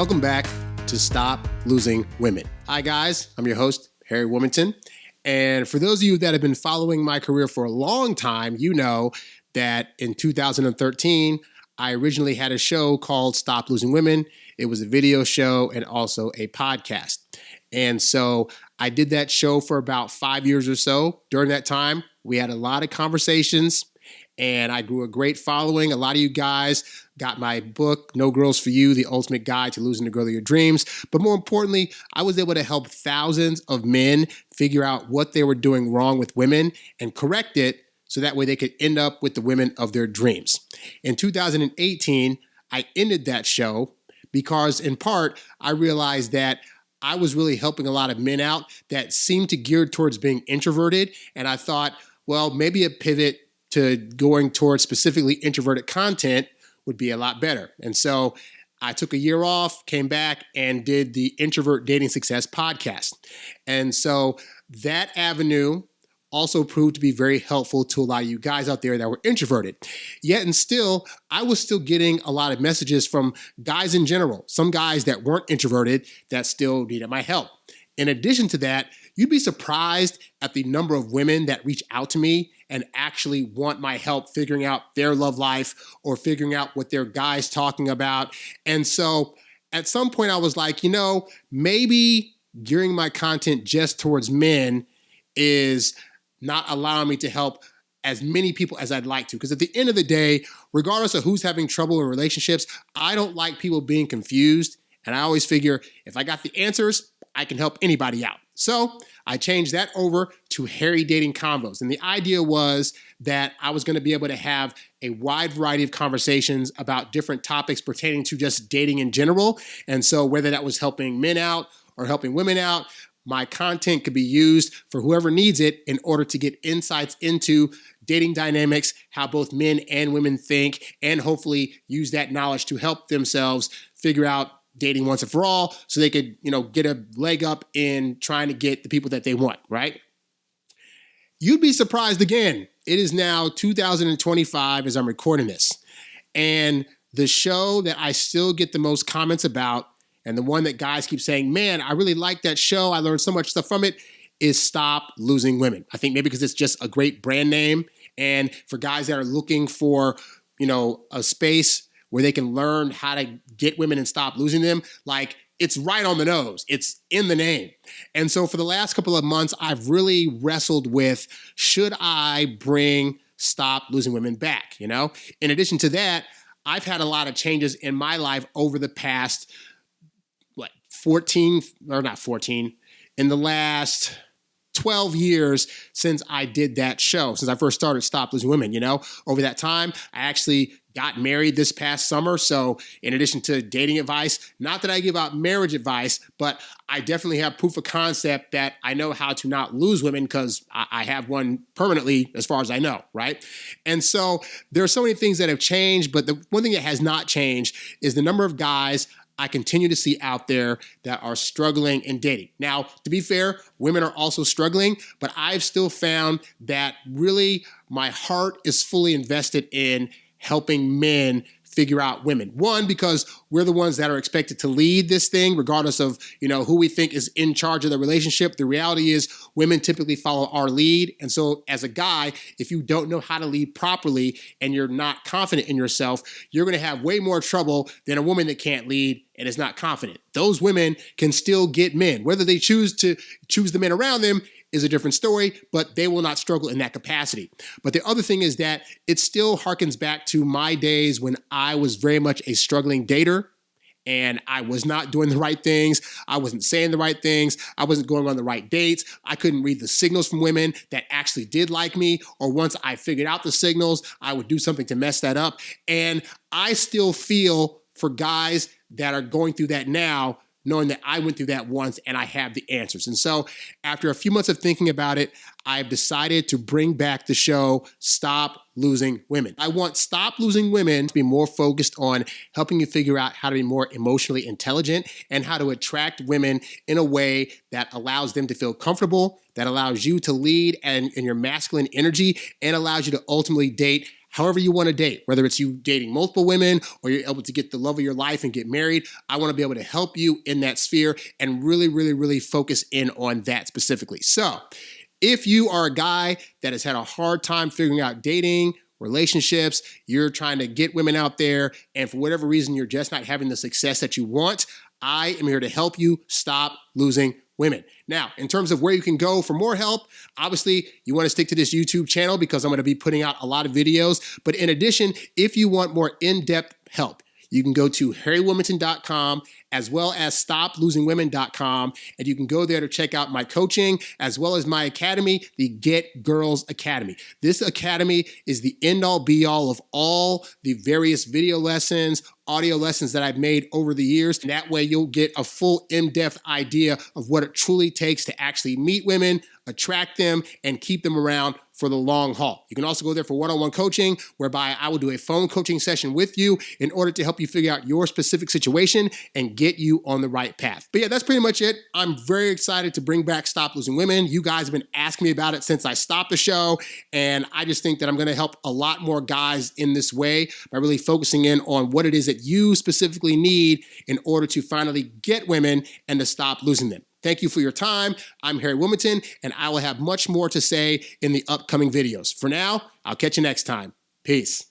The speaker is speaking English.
Welcome back to Stop Losing Women. Hi guys, I'm your host, Harry Wilmington. And for those of you that have been following my career for a long time, you know that in 2013, I originally had a show called Stop Losing Women. It was a video show and also a podcast. And so I did that show for about 5 years or so. During that time, we had a lot of conversations and I grew a great following. A lot of you guys got my book, No Girls For You, The Ultimate Guide to Losing the Girl of Your Dreams. But more importantly, I was able to help thousands of men figure out what they were doing wrong with women and correct it so that way they could end up with the women of their dreams. In 2018, I ended that show because in part, I realized that I was really helping a lot of men out that seemed to gear towards being introverted. And I thought, well, maybe a pivot to going towards specifically introverted content would be a lot better. And so I took a year off, came back and did the Introvert Dating Success podcast. And so that avenue also proved to be very helpful to a lot of you guys out there that were introverted. Yet and still, I was still getting a lot of messages from guys in general, some guys that weren't introverted that still needed my help. In addition to that, you'd be surprised at the number of women that reach out to me and actually want my help figuring out their love life or figuring out what their guy's talking about. And so at some point I was like, maybe gearing my content just towards men is not allowing me to help as many people as I'd like to. Because at the end of the day, regardless of who's having trouble in relationships, I don't like people being confused. And I always figure if I got the answers, I can help anybody out. So I changed that over to Harry Dating Convos. And the idea was that I was going to be able to have a wide variety of conversations about different topics pertaining to just dating in general. And so whether that was helping men out or helping women out, my content could be used for whoever needs it in order to get insights into dating dynamics, how both men and women think, and hopefully use that knowledge to help themselves figure out dating once and for all so they could, get a leg up in trying to get the people that they want, right? You'd be surprised again. It is now 2025 as I'm recording this. And the show that I still get the most comments about and the one that guys keep saying, man, I really like that show, I learned so much stuff from it, is Stop Losing Women. I think maybe because it's just a great brand name. And for guys that are looking for, a space where they can learn how to get women and stop losing them, like it's right on the nose. It's in the name. And so for the last couple of months, I've really wrestled with, should I bring Stop Losing Women back? In addition to that, I've had a lot of changes in my life over the past, in the last 12 years since I did that show, since I first started Stop Losing Women, Over that time, I actually got married this past summer. So in addition to dating advice, not that I give out marriage advice, but I definitely have proof of concept that I know how to not lose women because I have one permanently as far as I know, right? And so there are so many things that have changed, but the one thing that has not changed is the number of guys I continue to see out there that are struggling in dating. Now, to be fair, women are also struggling, but I've still found that really my heart is fully invested in helping men figure out women. One, because we're the ones that are expected to lead this thing, regardless of, who we think is in charge of the relationship. The reality is women typically follow our lead. And so as a guy, if you don't know how to lead properly and you're not confident in yourself, you're going to have way more trouble than a woman that can't lead and is not confident. Those women can still get men. Whether they choose to choose the men around them is a different story, but they will not struggle in that capacity. But the other thing is that it still harkens back to my days when I was very much a struggling dater and I was not doing the right things. I wasn't saying the right things. I wasn't going on the right dates. I couldn't read the signals from women that actually did like me, or once I figured out the signals, I would do something to mess that up. And I still feel for guys that are going through that now, knowing that I went through that once and I have the answers. And so after a few months of thinking about it, I've decided to bring back the show, Stop Losing Women. I want Stop Losing Women to be more focused on helping you figure out how to be more emotionally intelligent and how to attract women in a way that allows them to feel comfortable, that allows you to lead and in your masculine energy, and allows you to ultimately date however you want to date, whether it's you dating multiple women or you're able to get the love of your life and get married. I want to be able to help you in that sphere and really focus in on that specifically. So if you are a guy that has had a hard time figuring out dating, relationships, you're trying to get women out there, and for whatever reason, you're just not having the success that you want, I am here to help you stop losing women. Now, in terms of where you can go for more help, obviously you want to stick to this YouTube channel because I'm going to be putting out a lot of videos. But in addition, if you want more in-depth help, you can go to harrywilmington.com as well as stoplosingwomen.com, and you can go there to check out my coaching as well as my academy, the Get Girls Academy. This academy is the end-all be-all of all the various video lessons, audio lessons that I've made over the years. And that way you'll get a full in-depth idea of what it truly takes to actually meet women, attract them, and keep them around for the long haul. You can also go there for one-on-one coaching, whereby I will do a phone coaching session with you in order to help you figure out your specific situation and get you on the right path. But yeah, that's pretty much it. I'm very excited to bring back Stop Losing Women. You guys have been asking me about it since I stopped the show, and I just think that I'm gonna help a lot more guys in this way by really focusing in on what it is that you specifically need in order to finally get women and to stop losing them. Thank you for your time. I'm Harry Wilmington, and I will have much more to say in the upcoming videos. For now, I'll catch you next time. Peace.